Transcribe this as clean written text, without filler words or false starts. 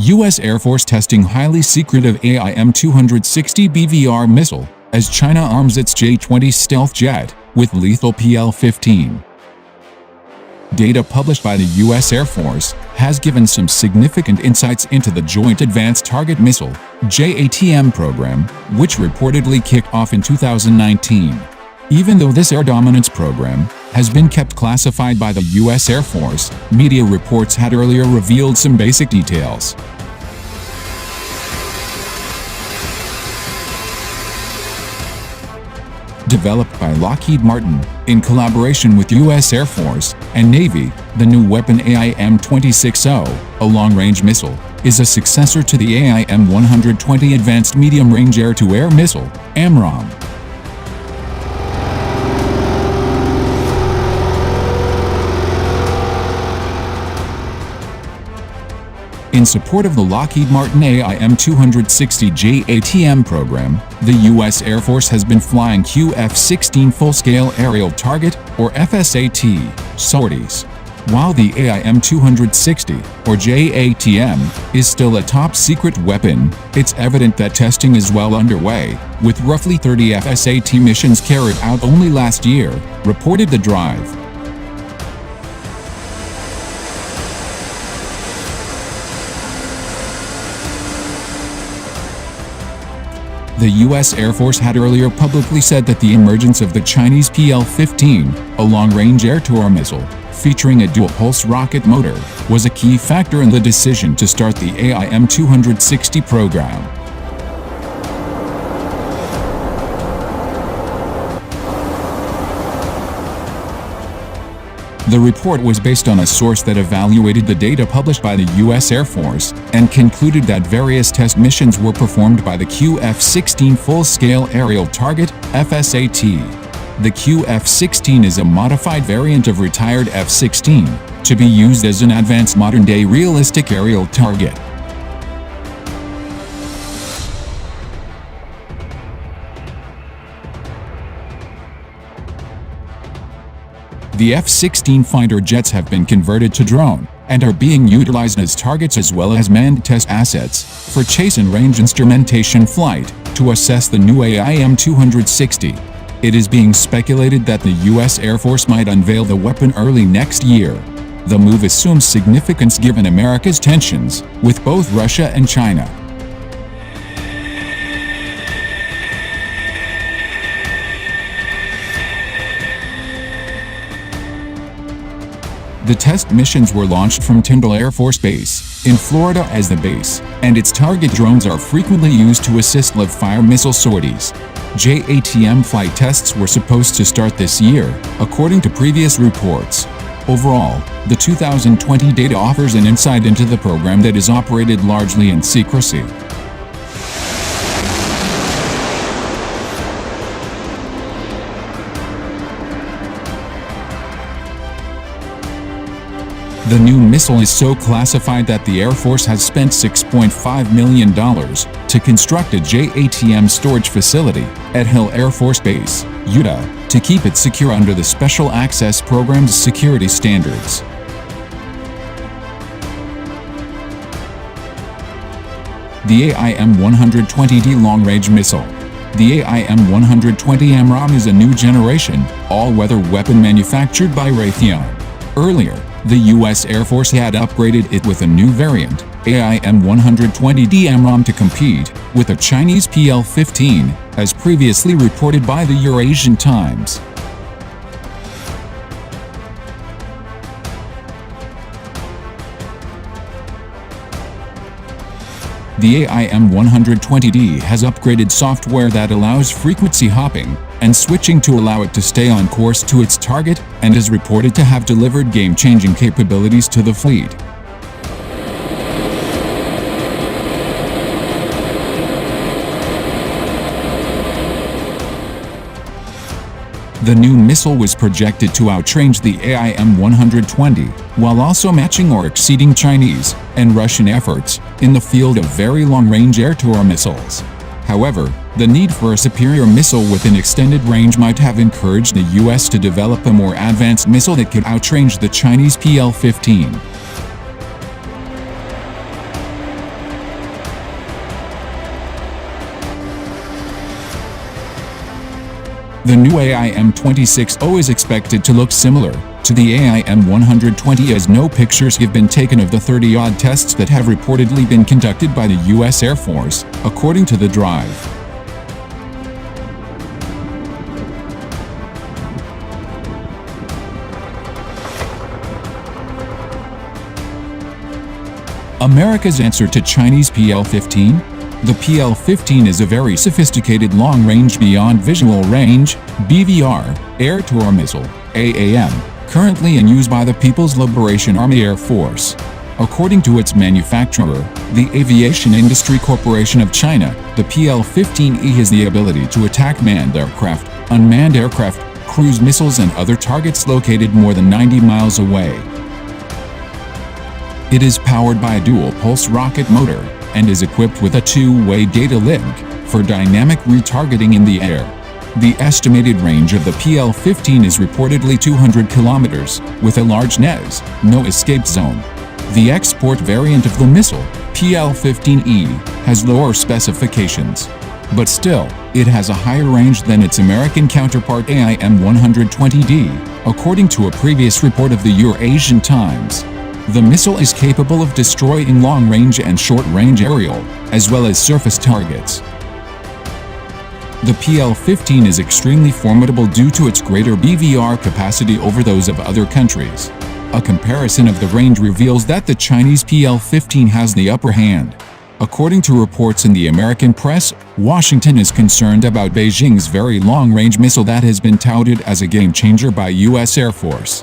U.S. Air Force testing highly secretive AIM-260 BVR missile as China arms its J-20 stealth jet with lethal PL-15. Data published by the U.S. Air Force has given some significant insights into the Joint Advanced Target Missile (JATM) program, which reportedly kicked off in 2019. Even though this air dominance program has been kept classified by the U.S. Air Force, media reports had earlier revealed some basic details. Developed by Lockheed Martin, in collaboration with U.S. Air Force and Navy, the new weapon AIM-260, a long-range missile, is a successor to the AIM-120 Advanced Medium-Range Air-to-Air Missile, AMRAAM. In support of the Lockheed Martin AIM-260 JATM program, the U.S. Air Force has been flying QF-16 full-scale aerial target, or FSAT, sorties. While the AIM-260, or JATM, is still a top-secret weapon, it's evident that testing is well underway, with roughly 30 FSAT missions carried out only last year, reported The Drive. The U.S. Air Force had earlier publicly said that the emergence of the Chinese PL-15, a long-range air-to-air missile, featuring a dual-pulse rocket motor, was a key factor in the decision to start the AIM-260 program. The report was based on a source that evaluated the data published by the U.S. Air Force and concluded that various test missions were performed by the QF-16 Full-Scale Aerial Target, FSAT. The QF-16 is a modified variant of retired F-16, to be used as an advanced modern-day realistic aerial target. The F-16 fighter jets have been converted to drone and are being utilized as targets as well as manned test assets for chase and range instrumentation flight to assess the new AIM-260. It is being speculated that the U.S. Air Force might unveil the weapon early next year. The move assumes significance given America's tensions with both Russia and China. The test missions were launched from Tyndall Air Force Base, in Florida as the base, and its target drones are frequently used to assist live-fire missile sorties. JATM flight tests were supposed to start this year, according to previous reports. Overall, the 2020 data offers an insight into the program that is operated largely in secrecy. The new missile is so classified that the Air Force has spent $6.5 million to construct a JATM storage facility at Hill Air Force Base, Utah, to keep it secure under the Special Access Program's security standards. The AIM-120D long-range missile. The AIM-120 AMRAAM is a new generation, all-weather weapon manufactured by Raytheon. Earlier, the U.S. Air Force had upgraded it with a new variant, AIM-120D AMRAAM, to compete with a Chinese PL-15, as previously reported by the Eurasian Times. The AIM-120D has upgraded software that allows frequency hopping and switching to allow it to stay on course to its target, and is reported to have delivered game-changing capabilities to the fleet. The new missile was projected to outrange the AIM-120, while also matching or exceeding Chinese and Russian efforts in the field of very long-range air-to-air missiles. However, the need for a superior missile with an extended range might have encouraged the U.S. to develop a more advanced missile that could outrange the Chinese PL-15. The new AIM-26O is expected to look similar to the AIM-120 as no pictures have been taken of the 30-odd tests that have reportedly been conducted by the U.S. Air Force, according to the Drive. America's answer to Chinese PL-15? The PL-15 is a very sophisticated long-range beyond visual range (BVR) air-to-air missile (AAM), currently in use by the People's Liberation Army Air Force. According to its manufacturer, the Aviation Industry Corporation of China, the PL-15E has the ability to attack manned aircraft, unmanned aircraft, cruise missiles and other targets located more than 90 miles away. It is powered by a dual-pulse rocket motor and is equipped with a two-way data link for dynamic retargeting in the air. The estimated range of the PL-15 is reportedly 200 kilometers, with a large NES, no escape zone. The export variant of the missile, PL-15E, has lower specifications. But still, it has a higher range than its American counterpart AIM-120D, according to a previous report of the Eurasian Times. The missile is capable of destroying long-range and short-range aerial, as well as surface targets. The PL-15 is extremely formidable due to its greater BVR capacity over those of other countries. A comparison of the range reveals that the Chinese PL-15 has the upper hand. According to reports in the American press, Washington is concerned about Beijing's very long-range missile that has been touted as a game-changer by U.S. Air Force.